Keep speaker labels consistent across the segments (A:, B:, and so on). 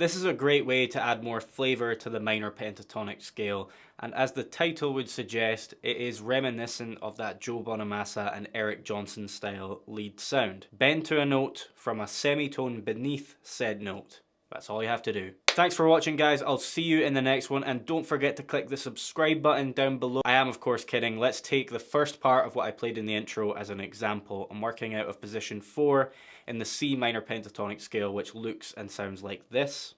A: This is a great way to add more flavour to the minor pentatonic scale, and as the title would suggest, it is reminiscent of that Joe Bonamassa and Eric Johnson style lead sound. Bend to a note from a semitone beneath said note. That's all you have to do. Thanks for watching, guys. I'll see you in the next one, and don't forget to click the subscribe button down below. I am of course kidding. Let's take the first part of what I played in the intro as an example. I'm working out of position 4 in the C minor pentatonic scale, which looks and sounds like this.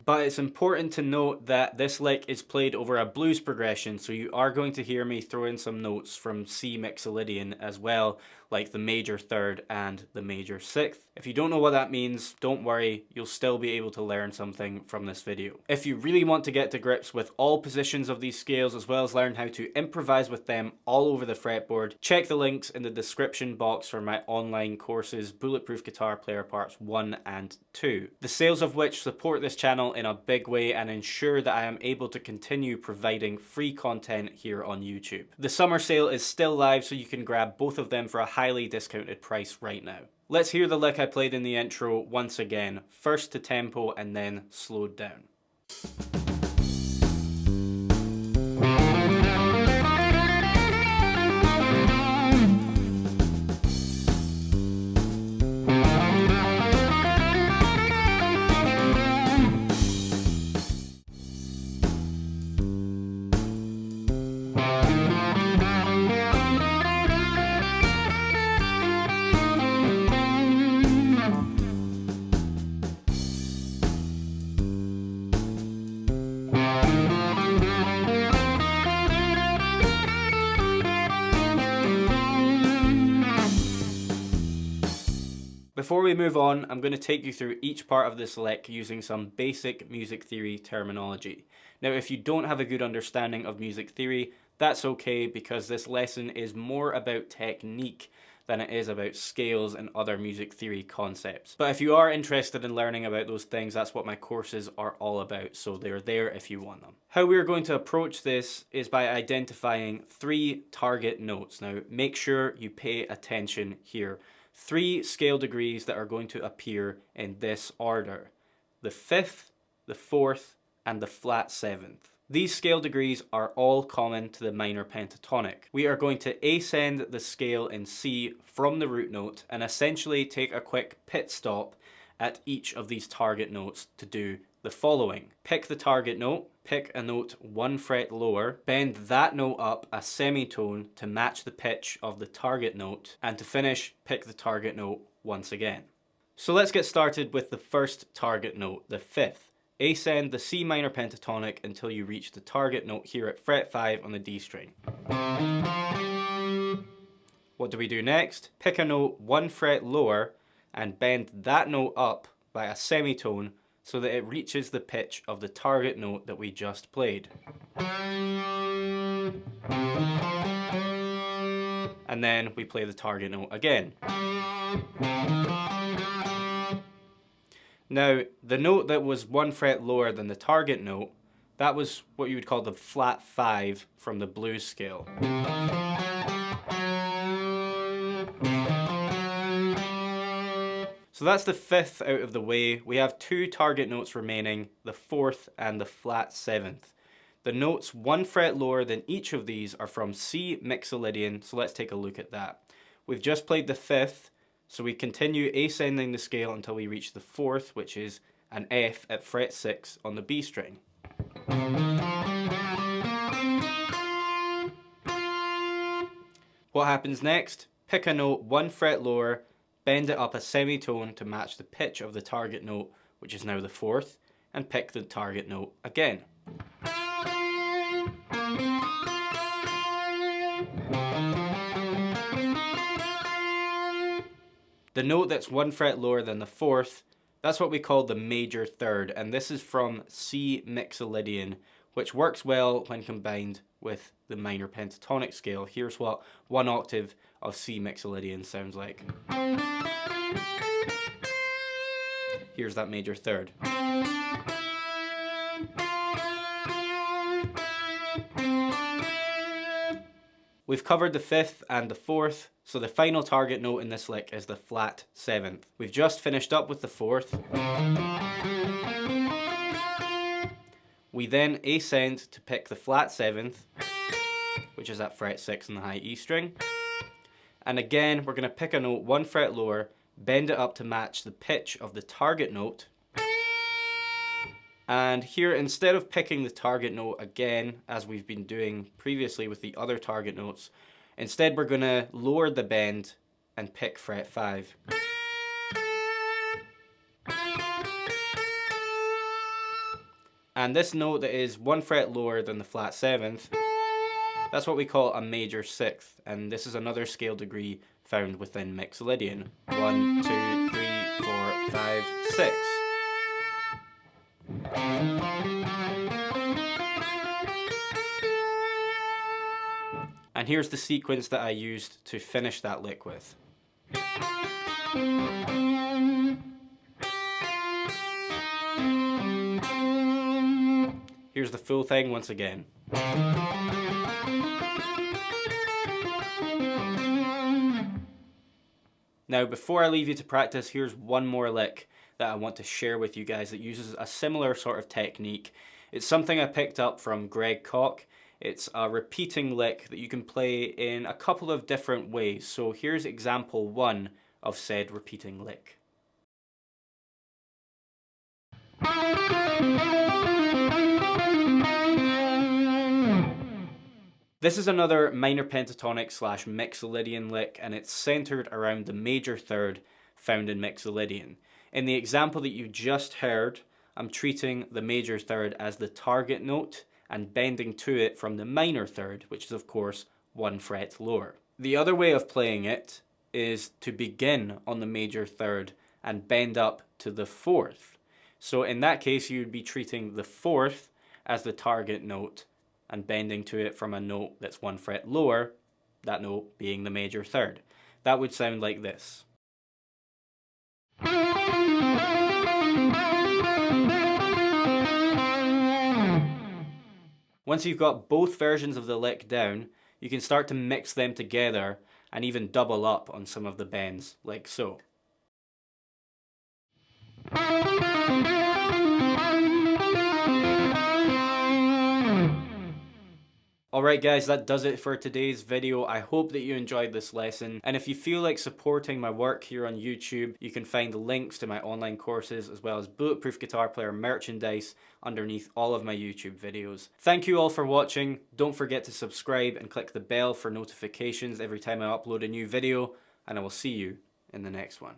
A: But it's important to note that this lick is played over a blues progression, so you are going to hear me throw in some notes from C mixolydian as well, like the major third and the major sixth. If you don't know what that means, don't worry, you'll still be able to learn something from this video. If you really want to get to grips with all positions of these scales, as well as learn how to improvise with them all over the fretboard, check the links in the description box for my online courses, Bulletproof Guitar Player Parts 1 and 2. The sales of which support this channel in a big way and ensure that I am able to continue providing free content here on YouTube. The summer sale is still live, so you can grab both of them for a highly discounted price right now. Let's hear the lick I played in the intro once again, first to tempo and then slowed down. Before we move on, I'm going to take you through each part of this lick using some basic music theory terminology. Now, if you don't have a good understanding of music theory, that's okay, because this lesson is more about technique than it is about scales and other music theory concepts. But if you are interested in learning about those things, that's what my courses are all about, so they're there if you want them. How we're going to approach this is by identifying 3 target notes. Now, make sure you pay attention here. 3 scale degrees that are going to appear in this order: the 5th, the 4th, and the flat 7th. These scale degrees are all common to the minor pentatonic. We are going to ascend the scale in C from the root note and essentially take a quick pit stop at each of these target notes to do the following. Pick the target note, pick a note 1 fret lower, bend that note up a semitone to match the pitch of the target note, and to finish, pick the target note once again. So let's get started with the first target note, the 5th. Ascend the C minor pentatonic until you reach the target note here at fret 5 on the D string. What do we do next? Pick a note 1 fret lower and bend that note up by a semitone so that it reaches the pitch of the target note that we just played. And then we play the target note again. Now, the note that was 1 fret lower than the target note, that was what you would call the flat 5 from the blues scale. So that's the 5th out of the way. We have 2 target notes remaining, the 4th and the flat 7th. The notes 1 fret lower than each of these are from C mixolydian, so let's take a look at that. We've just played the 5th, so we continue ascending the scale until we reach the 4th, which is an F at fret 6 on the B string. What happens next? Pick a note 1 fret lower, bend it up a semitone to match the pitch of the target note, which is now the 4th, and pick the target note again. The note that's 1 fret lower than the 4th, that's what we call the major third, and this is from C mixolydian, which works well when combined with the minor pentatonic scale. Here's what 1 octave of C mixolydian sounds like. Here's that major third. We've covered the 5th and the 4th, so the final target note in this lick is the flat 7th. We've just finished up with the 4th. We then ascend to pick the flat 7th, which is at fret 6 on the high E string. And again, we're going to pick a note 1 fret lower, bend it up to match the pitch of the target note. And here, instead of picking the target note again, as we've been doing previously with the other target notes, instead we're going to lower the bend and pick fret 5. And this note that is 1 fret lower than the flat 7th, that's what we call a major 6th, and this is another scale degree found within Mixolydian. 1, 2, 3, 4, 5, 6. And here's the sequence that I used to finish that lick with. Here's the full thing once again. Now, before I leave you to practice, here's one more lick that I want to share with you guys that uses a similar sort of technique. It's something I picked up from Greg Koch. It's a repeating lick that you can play in a couple of different ways. So here's example 1 of said repeating lick. This is another minor pentatonic / Mixolydian lick, and it's centered around the major 3rd found in Mixolydian. In the example that you just heard, I'm treating the major 3rd as the target note and bending to it from the minor 3rd, which is of course 1 fret lower. The other way of playing it is to begin on the major 3rd and bend up to the 4th. So in that case, you would be treating the 4th as the target note and bending to it from a note that's 1 fret lower, that note being the major 3rd. That would sound like this. Once you've got both versions of the lick down, you can start to mix them together and even double up on some of the bends, like so. Alright guys, that does it for today's video. I hope that you enjoyed this lesson, and if you feel like supporting my work here on YouTube, you can find links to my online courses as well as Bulletproof Guitar Player merchandise underneath all of my YouTube videos. Thank you all for watching. Don't forget to subscribe and click the bell for notifications every time I upload a new video, and I will see you in the next one.